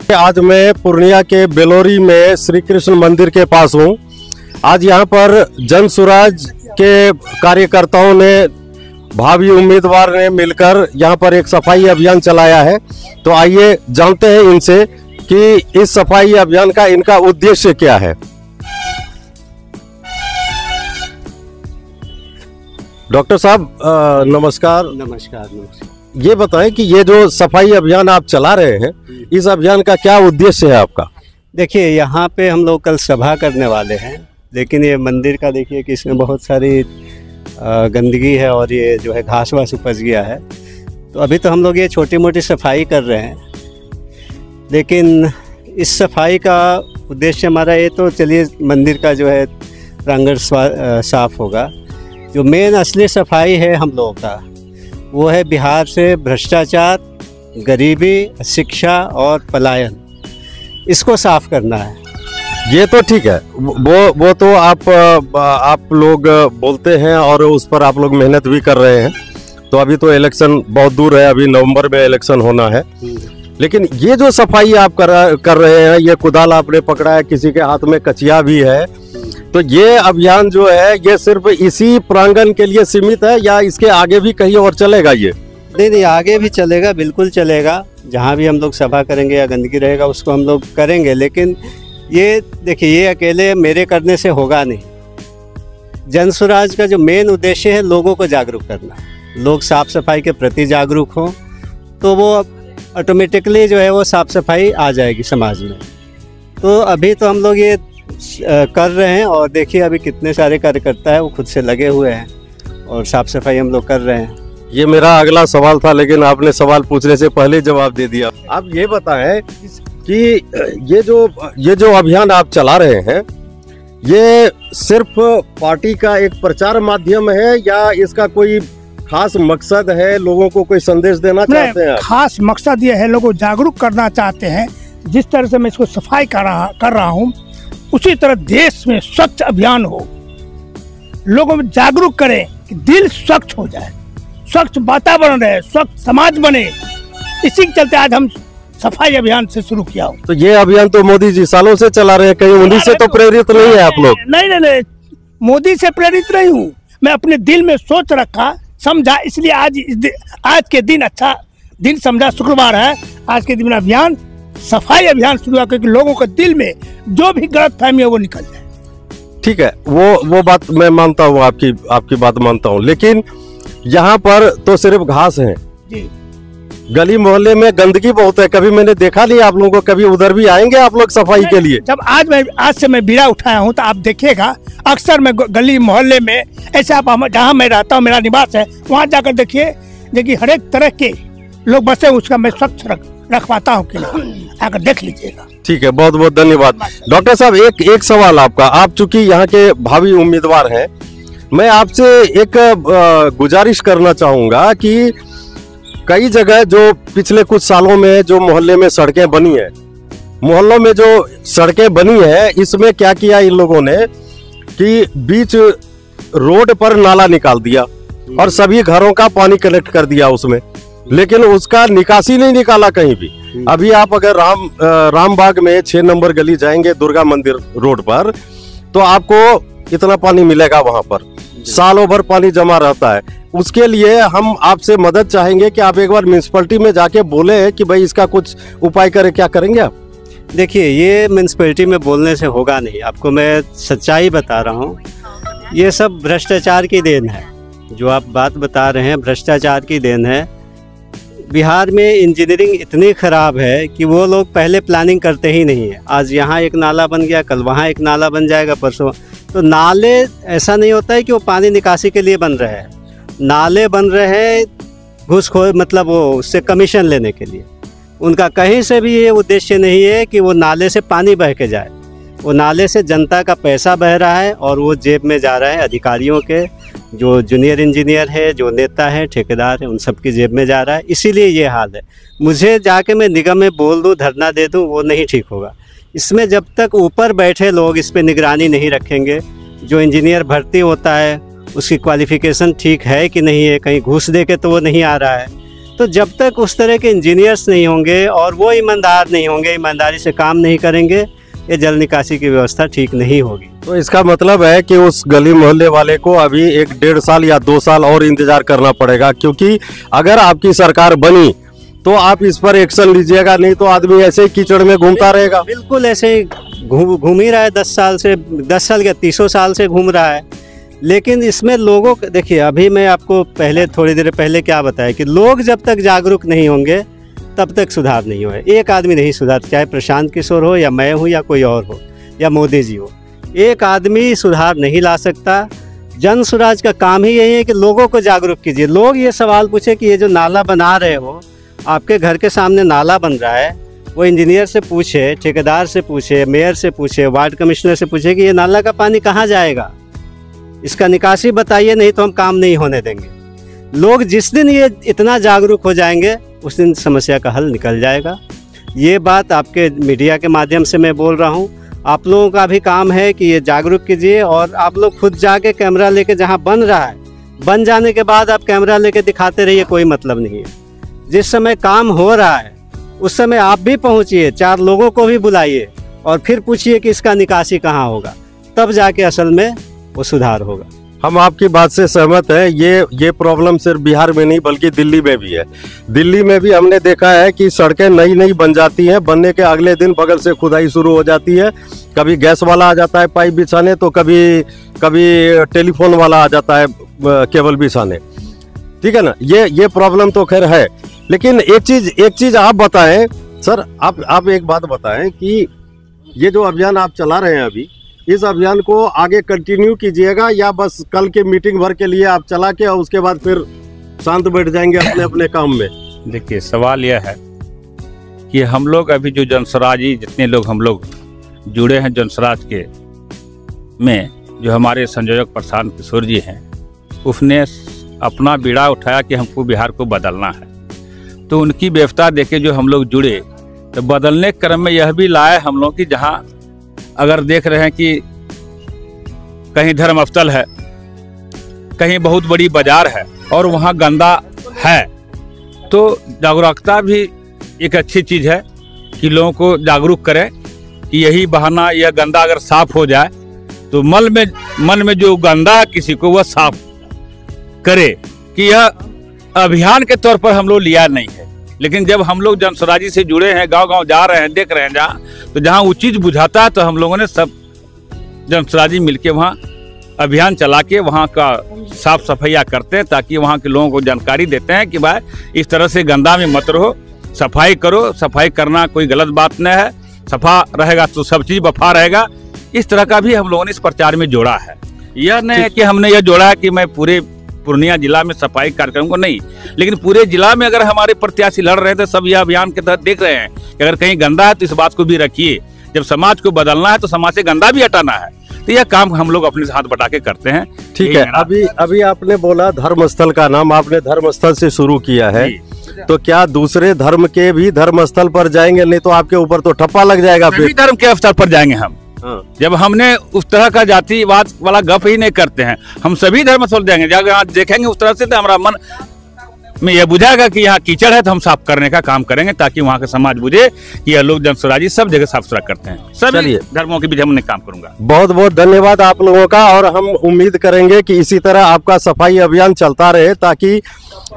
आज मैं पूर्णिया के बेलोरी में श्री कृष्ण मंदिर के पास हूँ। आज यहाँ पर जन स्वराज के कार्यकर्ताओं ने, भावी उम्मीदवार ने मिलकर यहाँ पर एक सफाई अभियान चलाया है। तो आइए जानते हैं इनसे कि इस सफाई अभियान का इनका उद्देश्य क्या है। डॉक्टर साहब नमस्कार। नमस्कार। ये बताएं कि ये जो सफाई अभियान आप चला रहे हैं, इस अभियान का क्या उद्देश्य है आपका? देखिए, यहाँ पे हम लोग कल सभा करने वाले हैं, लेकिन ये मंदिर का देखिए कि इसमें बहुत सारी गंदगी है और ये जो है घास वास उपज गया है। तो अभी तो हम लोग ये छोटी मोटी सफाई कर रहे हैं, लेकिन इस सफाई का उद्देश्य हमारा ये तो चलिए मंदिर का जो है प्रांगण साफ होगा। जो मेन असली सफाई है हम लोगों का वो है बिहार से भ्रष्टाचार, गरीबी, शिक्षा और पलायन, इसको साफ करना है। ये तो ठीक है, वो तो आप लोग बोलते हैं और उस पर आप लोग मेहनत भी कर रहे हैं। तो अभी तो इलेक्शन बहुत दूर है, अभी नवंबर में इलेक्शन होना है। लेकिन ये जो सफाई आप कर रहे हैं, ये कुदाल आपने पकड़ा है, किसी के हाथ में कचिया भी है, तो ये अभियान जो है ये सिर्फ इसी प्रांगण के लिए सीमित है या इसके आगे भी कहीं और चलेगा? ये नहीं, आगे भी चलेगा, बिल्कुल चलेगा। जहाँ भी हम लोग सभा करेंगे या गंदगी रहेगा उसको हम लोग करेंगे। लेकिन ये देखिए, ये अकेले मेरे करने से होगा नहीं। जन स्वराज का जो मेन उद्देश्य है लोगों को जागरूक करना। लोग साफ सफाई के प्रति जागरूक हों तो वो ऑटोमेटिकली जो है वो साफ सफाई आ जाएगी समाज में। तो अभी तो हम लोग ये कर रहे हैं और देखिए अभी कितने सारे कार्यकर्ता है वो खुद से लगे हुए हैं और साफ सफाई हम लोग कर रहे हैं। ये मेरा अगला सवाल था, लेकिन आपने सवाल पूछने से पहले जवाब दे दिया। आप ये बताएं कि ये जो अभियान आप चला रहे हैं, ये सिर्फ पार्टी का एक प्रचार माध्यम है या इसका कोई खास मकसद है? लोगों को कोई संदेश देना चाहते हैं? खास मकसद ये है, लोगों को जागरूक करना चाहते हैं। जिस तरह से मैं इसको सफाई कर रहा हूँ, उसी तरह देश में स्वच्छ अभियान हो, लोगों में जागरूक करें कि दिल स्वच्छ हो जाए, स्वच्छ वातावरण रहे, स्वच्छ समाज बने। इसी के चलते आज हम सफाई अभियान से शुरू किया हूँ। तो ये अभियान तो मोदी जी सालों से चला रहे हैं, कहीं उन्हीं से तो प्रेरित नहीं है आप लोग? नहीं, मोदी से प्रेरित नहीं हूँ मैं। अपने दिल में सोच रखा, समझा, इसलिए आज के दिन अच्छा दिन समझा, शुक्रवार है, आज के दिन अभियान सफाई अभियान शुरू करके लोगों के दिल में जो भी गलतफहमी है वो निकल जाए। ठीक है, वो बात मैं मानता हूँ, आपकी बात मानता हूँ। लेकिन यहाँ पर तो सिर्फ घास है जी। गली मोहल्ले में गंदगी बहुत है, कभी मैंने देखा नहीं आप लोगों को। कभी उधर भी आएंगे आप लोग सफाई के लिए? जब आज से मैं बीड़ा उठाया हूँ तो आप देखिएगा, अक्सर मैं गली मोहल्ले में ऐसे, आप जहाँ मैं रहता हूँ, मेरा निवास है, वहाँ जाकर देखिए हर एक तरह के लोग बसे, उसका मैं स्वच्छ रखवाता हूँ कि आकर देख लीजिएगा। ठीक है, बहुत बहुत धन्यवाद। डॉक्टर साहब, एक सवाल आपका। आप चूंकि यहाँ के भावी उम्मीदवार हैं, मैं आपसे एक गुजारिश करना चाहूंगा कि कई जगह जो पिछले कुछ सालों में जो मोहल्ले में सड़कें बनी है, मोहल्लों में जो सड़कें बनी है, इसमें क्या किया इन लोगों ने कि बीच रोड पर नाला निकाल दिया और सभी घरों का पानी कलेक्ट कर दिया उसमें, लेकिन उसका निकासी नहीं निकाला कहीं भी। अभी आप अगर रामबाग में 6 नंबर गली जाएंगे दुर्गा मंदिर रोड पर, तो आपको इतना पानी मिलेगा। वहां पर सालों भर पानी जमा रहता है। उसके लिए हम आपसे मदद चाहेंगे कि आप एक बार म्यूनिसिपैलिटी में जाके बोले कि भाई इसका कुछ उपाय करें। क्या करेंगे आप? देखिए, ये म्यूनिसिपैलिटी में बोलने से होगा नहीं, आपको मैं सच्चाई बता रहा हूँ। ये सब भ्रष्टाचार की देन है, जो आप बात बता रहे हैं भ्रष्टाचार की देन है। बिहार में इंजीनियरिंग इतनी ख़राब है कि वो लोग पहले प्लानिंग करते ही नहीं है। आज यहाँ एक नाला बन गया, कल वहाँ एक नाला बन जाएगा, परसों। तो नाले ऐसा नहीं होता है कि वो पानी निकासी के लिए बन रहे हैं, नाले बन रहे हैं घूसखोर, मतलब वो उससे कमीशन लेने के लिए। उनका कहीं से भी ये उद्देश्य नहीं है कि वो नाले से पानी बह के जाए। वो नाले से जनता का पैसा बह रहा है और वो जेब में जा रहा है अधिकारियों के, जो जूनियर इंजीनियर है, जो नेता है, ठेकेदार है, उन सब की जेब में जा रहा है। इसीलिए ये हाल है। मुझे जाके मैं निगम में बोल दूँ, धरना दे दूँ, वो नहीं ठीक होगा। इसमें जब तक ऊपर बैठे लोग इस पर निगरानी नहीं रखेंगे, जो इंजीनियर भर्ती होता है उसकी क्वालिफिकेशन ठीक है कि नहीं है, कहीं घूस दे के तो वो नहीं आ रहा है, तो जब तक उस तरह के इंजीनियर्स नहीं होंगे और वो ईमानदार नहीं होंगे, ईमानदारी से काम नहीं करेंगे, ये जल निकासी की व्यवस्था ठीक नहीं होगी। तो इसका मतलब है कि उस गली मोहल्ले वाले को अभी 1-1.5 साल या 2 साल और इंतजार करना पड़ेगा, क्योंकि अगर आपकी सरकार बनी तो आप इस पर एक्शन लीजिएगा, नहीं तो आदमी ऐसे ही कीचड़ में घूमता रहेगा। बिल्कुल ऐसे ही घूम ही रहा है 10 साल या 30 साल से घूम रहा है। लेकिन इसमें लोगों को देखिए, अभी मैं आपको थोड़ी देर पहले क्या बताया कि लोग जब तक जागरूक नहीं होंगे तब तक सुधार नहीं होगा। एक आदमी नहीं सुधार, चाहे प्रशांत किशोर हो या मैं हूँ या कोई और हो या मोदी जी हो, एक आदमी सुधार नहीं ला सकता। जन स्वराज का काम ही यही है कि लोगों को जागरूक कीजिए। लोग ये सवाल पूछे कि ये जो नाला बना रहे हो, आपके घर के सामने नाला बन रहा है, वो इंजीनियर से पूछे, ठेकेदार से पूछे, मेयर से पूछे, वार्ड कमिश्नर से पूछे कि ये नाला का पानी कहाँ जाएगा, इसका निकासी बताइए, नहीं तो हम काम नहीं होने देंगे। लोग जिस दिन ये इतना जागरूक हो जाएंगे उस दिन समस्या का हल निकल जाएगा। ये बात आपके मीडिया के माध्यम से मैं बोल रहा हूँ। आप लोगों का भी काम है कि ये जागरूक कीजिए, और आप लोग खुद जाके कैमरा लेके, जहाँ बन रहा है, बन जाने के बाद आप कैमरा लेके दिखाते रहिए, कोई मतलब नहीं है। जिस समय काम हो रहा है उस समय आप भी पहुँचिए, 4 लोगों को भी बुलाइए और फिर पूछिए कि इसका निकासी कहाँ होगा, तब जाके असल में वो सुधार होगा। हम आपकी बात से सहमत हैं। ये प्रॉब्लम सिर्फ बिहार में नहीं बल्कि दिल्ली में भी है। दिल्ली में भी हमने देखा है कि सड़कें नई बन जाती हैं, बनने के अगले दिन बगल से खुदाई शुरू हो जाती है। कभी गैस वाला आ जाता है पाइप बिछाने, तो कभी टेलीफोन वाला आ जाता है केबल बिछाने। ठीक है ना, ये प्रॉब्लम तो खैर है। लेकिन एक चीज आप बताएं सर, आप एक बात बताएं कि ये जो अभियान आप चला रहे हैं अभी, इस अभियान को आगे कंटिन्यू कीजिएगा या बस कल के मीटिंग भर के लिए आप चला के और उसके बाद फिर शांत बैठ जाएंगे अपने अपने काम में? देखिए, सवाल यह है कि हम लोग अभी जो जनस्वराजी, जितने लोग हम लोग जुड़े हैं जनस्वराज के में, जो हमारे संयोजक प्रशांत किशोर जी हैं, उसने अपना बीड़ा उठाया कि हमको बिहार को बदलना है। तो उनकी व्यवस्था देखे जो हम लोग जुड़े, तो बदलने के क्रम में यह भी लाए हम लोग कि जहाँ अगर देख रहे हैं कि कहीं धर्मस्थल है, कहीं बहुत बड़ी बाजार है और वहाँ गंदा है, तो जागरूकता भी एक अच्छी चीज़ है कि लोगों को जागरूक करें कि यही बहाना, यह गंदा अगर साफ हो जाए तो मन में जो गंदा है किसी को वह साफ करे। कि यह अभियान के तौर पर हम लोग लिया नहीं है, लेकिन जब हम लोग जनस्वराजी से जुड़े हैं, गांव-गांव जा रहे हैं, देख रहे हैं जहाँ, तो जहाँ वो चीज़ बुझाता है तो हम लोगों ने सब जनस्वराजी मिलके वहाँ अभियान चला के वहाँ का साफ सफाइयाँ करते हैं, ताकि वहाँ के लोगों को जानकारी देते हैं कि भाई इस तरह से गंदा में मत रहो, सफाई करो। सफाई करना कोई गलत बात नहीं है, सफा रहेगा तो सब चीज़ वफा रहेगा। इस तरह का भी हम लोगों ने इस प्रचार में जोड़ा है। यह नहीं है कि हमने यह जोड़ा है कि मैं पूरे पूर्णिया जिला में सफाई कार्यक्रम को नहीं, लेकिन पूरे जिला में अगर हमारे प्रत्याशी लड़ रहे थे, सब यह अभियान के तहत देख रहे हैं कि अगर कहीं गंदा है तो इस बात को भी रखिए। जब समाज को बदलना है तो समाज से गंदा भी हटाना है, तो यह काम हम लोग अपने हाथ बटा के करते हैं। ठीक है, अभी आपने बोला धर्मस्थल का नाम, आपने धर्मस्थल से शुरू किया है, तो क्या दूसरे धर्म के भी धर्मस्थल पर जाएंगे? नहीं तो आपके ऊपर तो ठप्पा लग जाएगा। फिर धर्म के स्तर पर जाएंगे हम। जब हमने उस तरह का जातिवाद वाला गप ही नहीं करते हैं, हम सभी धर्मस्थल जाएंगे। जब यहाँ देखेंगे उस तरह से तो हमारा मन में यह बुझाएगा कि यहाँ कीचड़ है, तो हम साफ करने का काम करेंगे, ताकि वहाँ का समाज बुझे कि यह लोग जनस्वराजी सब जगह साफ सुथरा करते हैं। सभी धर्मों के बीच हमने काम करूंगा। बहुत बहुत धन्यवाद आप लोगों का, और हम उम्मीद करेंगे कि इसी तरह आपका सफाई अभियान चलता रहे, ताकि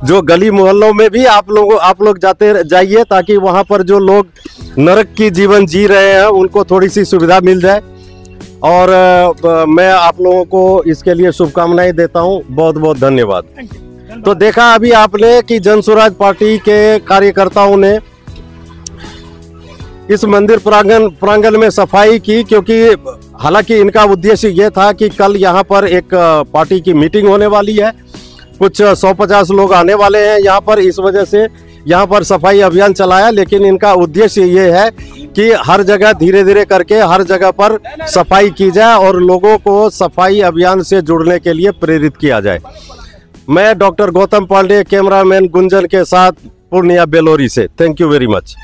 जो गली मोहल्लों में भी आप लोग जाते जाइए, ताकि वहाँ पर जो लोग नरक की जीवन जी रहे हैं उनको थोड़ी सी सुविधा मिल जाए। और मैं आप लोगों को इसके लिए शुभकामनाएं देता हूँ। बहुत बहुत धन्यवाद। तो देखा अभी आपने कि जनस्वराज पार्टी के कार्यकर्ताओं ने इस मंदिर प्रांगण में सफाई की, क्योंकि हालांकि इनका उद्देश्य ये था कि कल यहाँ पर एक पार्टी की मीटिंग होने वाली है, कुछ 150 लोग आने वाले हैं यहाँ पर, इस वजह से यहाँ पर सफाई अभियान चलाया। लेकिन इनका उद्देश्य ये है कि हर जगह धीरे धीरे करके हर जगह पर सफाई की जाए और लोगों को सफाई अभियान से जुड़ने के लिए प्रेरित किया जाए। मैं डॉक्टर गौतम पांडे, कैमरामैन गुंजन के साथ, पूर्णिया बेलोरी से। Thank you very much.